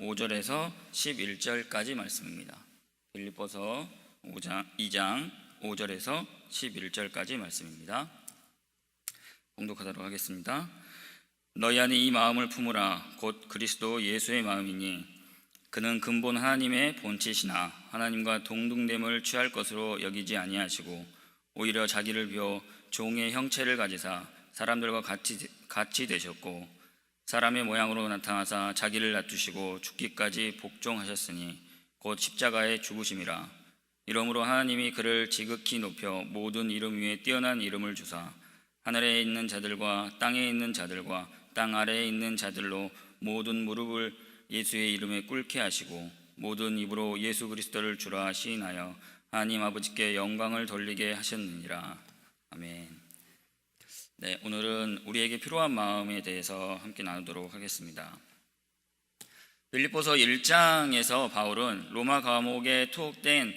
5절에서 11절까지 말씀입니다. 빌립보서 2장 5절에서 11절까지 말씀입니다. 봉독하도록 하겠습니다. 너희 안에 이 마음을 품으라. 곧 그리스도 예수의 마음이니 그는 근본 하나님의 본체시나 하나님과 동등됨을 취할 것으로 여기지 아니하시고 오히려 자기를 비워 종의 형체를 가지사 사람들과 같이 되셨고 사람의 모양으로 나타나사 자기를 낮추시고 죽기까지 복종하셨으니 곧 십자가에 죽으심이라. 이러므로 하나님이 그를 지극히 높여 모든 이름 위에 뛰어난 이름을 주사 하늘에 있는 자들과 땅에 있는 자들과 땅 아래에 있는 자들로 모든 무릎을 예수의 이름에 꿇게 하시고 모든 입으로 예수 그리스도를 주라 시인하여 하나님 아버지께 영광을 돌리게 하셨느니라. 아멘. 네, 오늘은 우리에게 필요한 마음에 대해서 함께 나누도록 하겠습니다. 빌립보서 1장에서 바울은 로마 감옥에 투옥된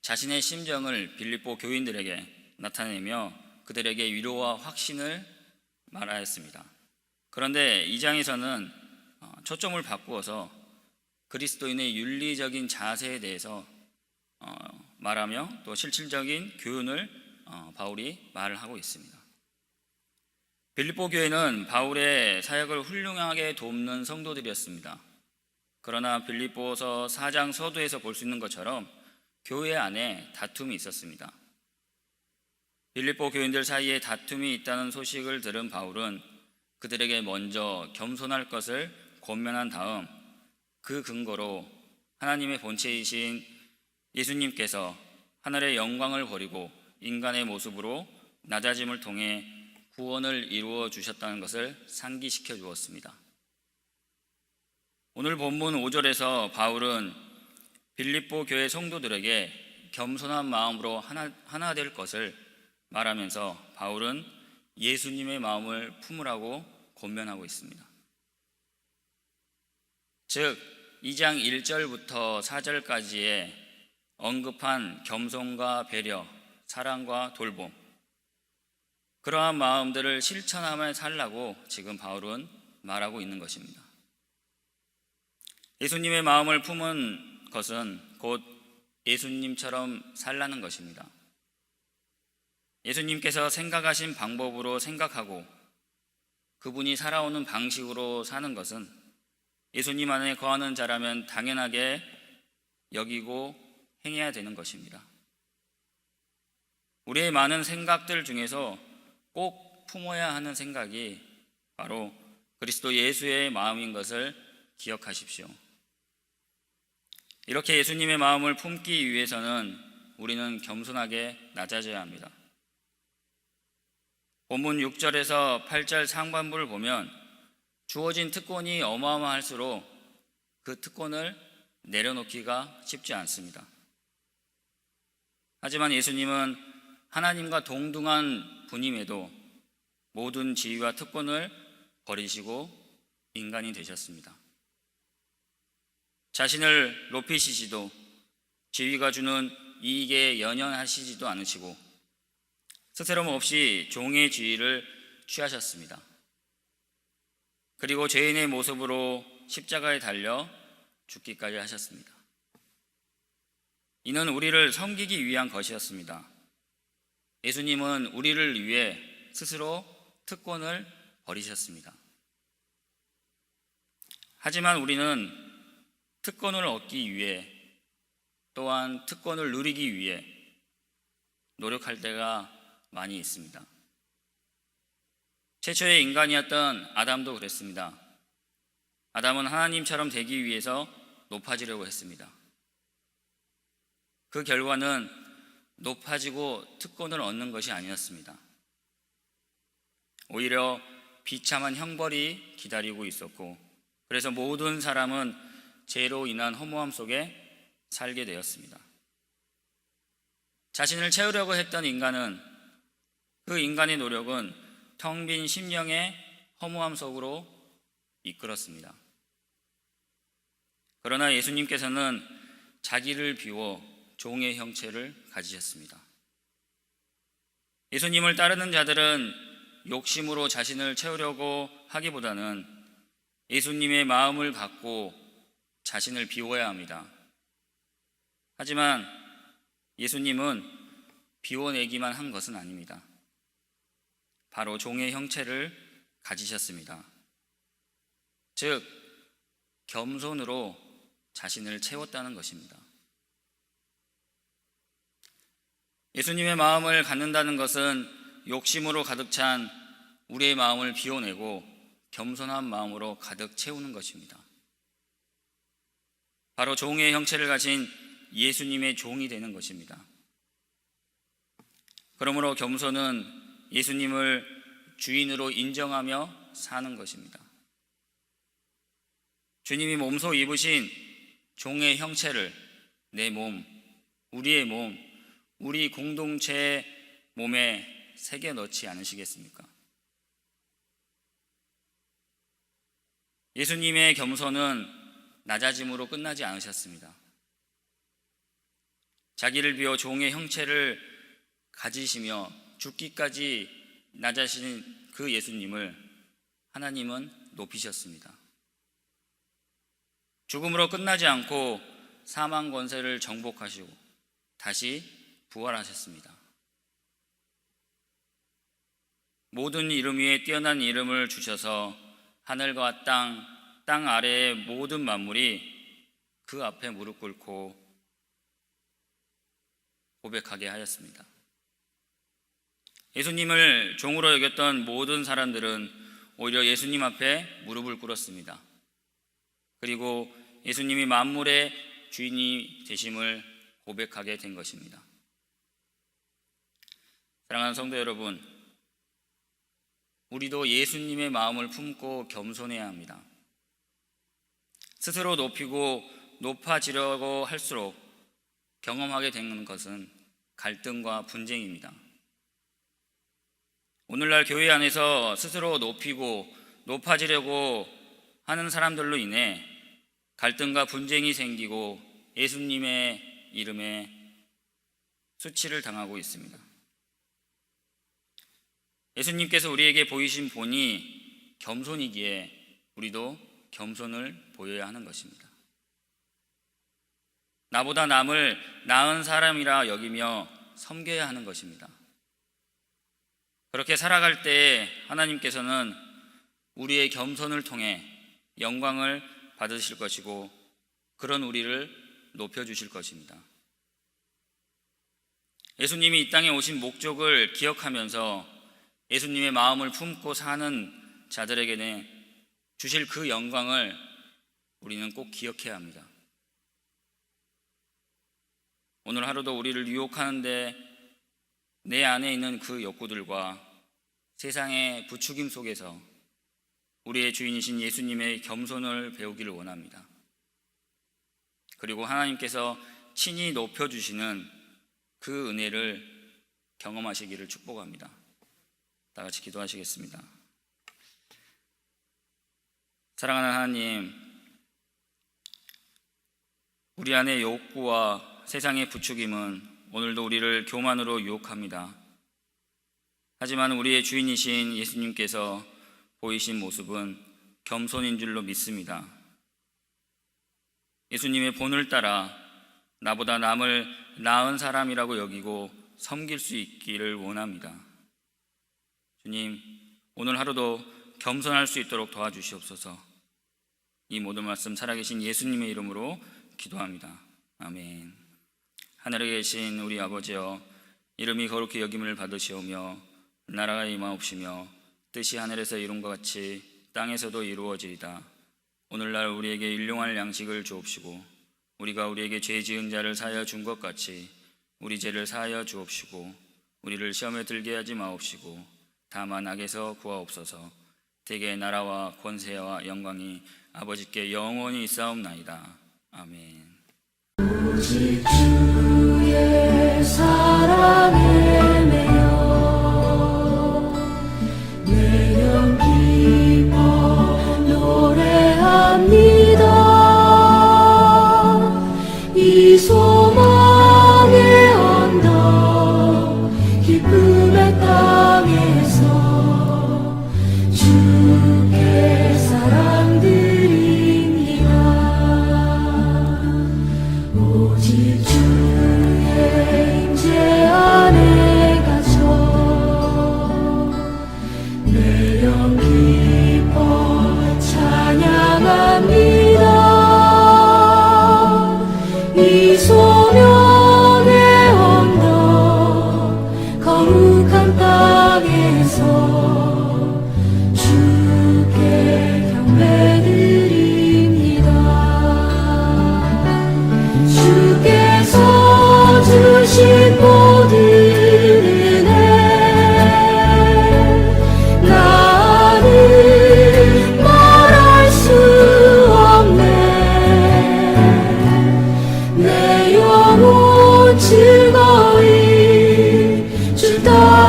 자신의 심정을 빌립보 교인들에게 나타내며 그들에게 위로와 확신을 말하였습니다. 그런데 2장에서는 초점을 바꾸어서 그리스도인의 윤리적인 자세에 대해서 말하며 또 실질적인 교훈을 바울이 말을 하고 있습니다. 빌립보 교회는 바울의 사역을 훌륭하게 돕는 성도들이었습니다. 그러나 빌립보서 4장 서두에서 볼 수 있는 것처럼 교회 안에 다툼이 있었습니다. 빌립보 교인들 사이에 다툼이 있다는 소식을 들은 바울은 그들에게 먼저 겸손할 것을 권면한 다음 그 근거로 하나님의 본체이신 예수님께서 하늘의 영광을 버리고 인간의 모습으로 낮아짐을 통해 구원을 이루어 주셨다는 것을 상기시켜 주었습니다. 오늘 본문 5절에서 바울은 빌립보 교회 성도들에게 겸손한 마음으로 하나 될 것을 말하면서 바울은 예수님의 마음을 품으라고 권면하고 있습니다. 즉 2장 1절부터 4절까지의 언급한 겸손과 배려, 사랑과 돌봄, 그러한 마음들을 실천하며 살라고 지금 바울은 말하고 있는 것입니다. 예수님의 마음을 품은 것은 곧 예수님처럼 살라는 것입니다. 예수님께서 생각하신 방법으로 생각하고 그분이 살아오는 방식으로 사는 것은 예수님 안에 거하는 자라면 당연하게 여기고 행해야 되는 것입니다. 우리의 많은 생각들 중에서 꼭 품어야 하는 생각이 바로 그리스도 예수의 마음인 것을 기억하십시오. 이렇게 예수님의 마음을 품기 위해서는 우리는 겸손하게 낮아져야 합니다. 본문 6절에서 8절 상반부를 보면 주어진 특권이 어마어마할수록 그 특권을 내려놓기가 쉽지 않습니다. 하지만 예수님은 하나님과 동등한 분임에도 모든 지위와 특권을 버리시고 인간이 되셨습니다. 자신을 높이시지도 지위가 주는 이익에 연연하시지도 않으시고 스스럼 없이 종의 지위를 취하셨습니다. 그리고 죄인의 모습으로 십자가에 달려 죽기까지 하셨습니다. 이는 우리를 섬기기 위한 것이었습니다. 예수님은 우리를 위해 스스로 특권을 버리셨습니다. 하지만 우리는 특권을 얻기 위해 또한 특권을 누리기 위해 노력할 때가 많이 있습니다. 최초의 인간이었던 아담도 그랬습니다. 아담은 하나님처럼 되기 위해서 높아지려고 했습니다. 그 결과는 높아지고 특권을 얻는 것이 아니었습니다. 오히려 비참한 형벌이 기다리고 있었고, 그래서 모든 사람은 죄로 인한 허무함 속에 살게 되었습니다. 자신을 채우려고 했던 인간은, 그 인간의 노력은 텅 빈 심령의 허무함 속으로 이끌었습니다. 그러나 예수님께서는 자기를 비워 종의 형체를 가지셨습니다. 예수님을 따르는 자들은 욕심으로 자신을 채우려고 하기보다는 예수님의 마음을 갖고 자신을 비워야 합니다. 하지만 예수님은 비워내기만 한 것은 아닙니다. 바로 종의 형체를 가지셨습니다. 즉, 겸손으로 자신을 채웠다는 것입니다. 예수님의 마음을 갖는다는 것은 욕심으로 가득 찬 우리의 마음을 비워내고 겸손한 마음으로 가득 채우는 것입니다. 바로 종의 형체를 가진 예수님의 종이 되는 것입니다. 그러므로 겸손은 예수님을 주인으로 인정하며 사는 것입니다. 주님이 몸소 입으신 종의 형체를 내 몸, 우리의 몸, 우리 공동체의 몸에 새겨 넣지 않으시겠습니까? 예수님의 겸손은 낮아짐으로 끝나지 않으셨습니다. 자기를 비워 종의 형체를 가지시며 죽기까지 낮아지신 그 예수님을 하나님은 높이셨습니다. 죽음으로 끝나지 않고 사망 권세를 정복하시고 다시 부활하셨습니다. 모든 이름 위에 뛰어난 이름을 주셔서 하늘과 땅 아래의 모든 만물이 그 앞에 무릎 꿇고 고백하게 하였습니다. 예수님을 종으로 여겼던 모든 사람들은 오히려 예수님 앞에 무릎을 꿇었습니다. 그리고 예수님이 만물의 주인이 되심을 고백하게 된 것입니다. 사랑하는 성도 여러분, 우리도 예수님의 마음을 품고 겸손해야 합니다. 스스로 높이고 높아지려고 할수록 경험하게 되는 것은 갈등과 분쟁입니다. 오늘날 교회 안에서 스스로 높이고 높아지려고 하는 사람들로 인해 갈등과 분쟁이 생기고 예수님의 이름에 수치를 당하고 있습니다. 예수님께서 우리에게 보이신 본이 겸손이기에 우리도 겸손을 보여야 하는 것입니다. 나보다 남을 나은 사람이라 여기며 섬겨야 하는 것입니다. 그렇게 살아갈 때 하나님께서는 우리의 겸손을 통해 영광을 받으실 것이고 그런 우리를 높여주실 것입니다. 예수님이 이 땅에 오신 목적을 기억하면서 예수님의 마음을 품고 사는 자들에게는 주실 그 영광을 우리는 꼭 기억해야 합니다. 오늘 하루도 우리를 유혹하는데 내 안에 있는 그 욕구들과 세상의 부추김 속에서 우리의 주인이신 예수님의 겸손을 배우기를 원합니다. 그리고 하나님께서 친히 높여주시는 그 은혜를 경험하시기를 축복합니다. 다 같이 기도하시겠습니다. 사랑하는 하나님, 우리 안의 욕구와 세상의 부추김은 오늘도 우리를 교만으로 유혹합니다. 하지만 우리의 주인이신 예수님께서 보이신 모습은 겸손인 줄로 믿습니다. 예수님의 본을 따라 나보다 남을 나은 사람이라고 여기고 섬길 수 있기를 원합니다. 주님, 오늘 하루도 겸손할 수 있도록 도와주시옵소서. 이 모든 말씀 살아계신 예수님의 이름으로 기도합니다. 아멘. 하늘에 계신 우리 아버지여, 이름이 거룩히 여김을 받으시오며 나라가 임하옵시며 뜻이 하늘에서 이룬 것 같이 땅에서도 이루어지이다. 오늘날 우리에게 일용할 양식을 주옵시고 우리가 우리에게 죄 지은 자를 사하여 준 것 같이 우리 죄를 사하여 주옵시고 우리를 시험에 들게 하지 마옵시고 다만 악에서 구하옵소서. 대개 나라와 권세와 영광이 아버지께 영원히 있사옵나이다. 아멘. 오직 주의 사랑에 매여 내 영 기뻐 노래합니다. 이 소망의 언덕 기쁨의 땅에서 주께 사랑드립니다.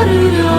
따르려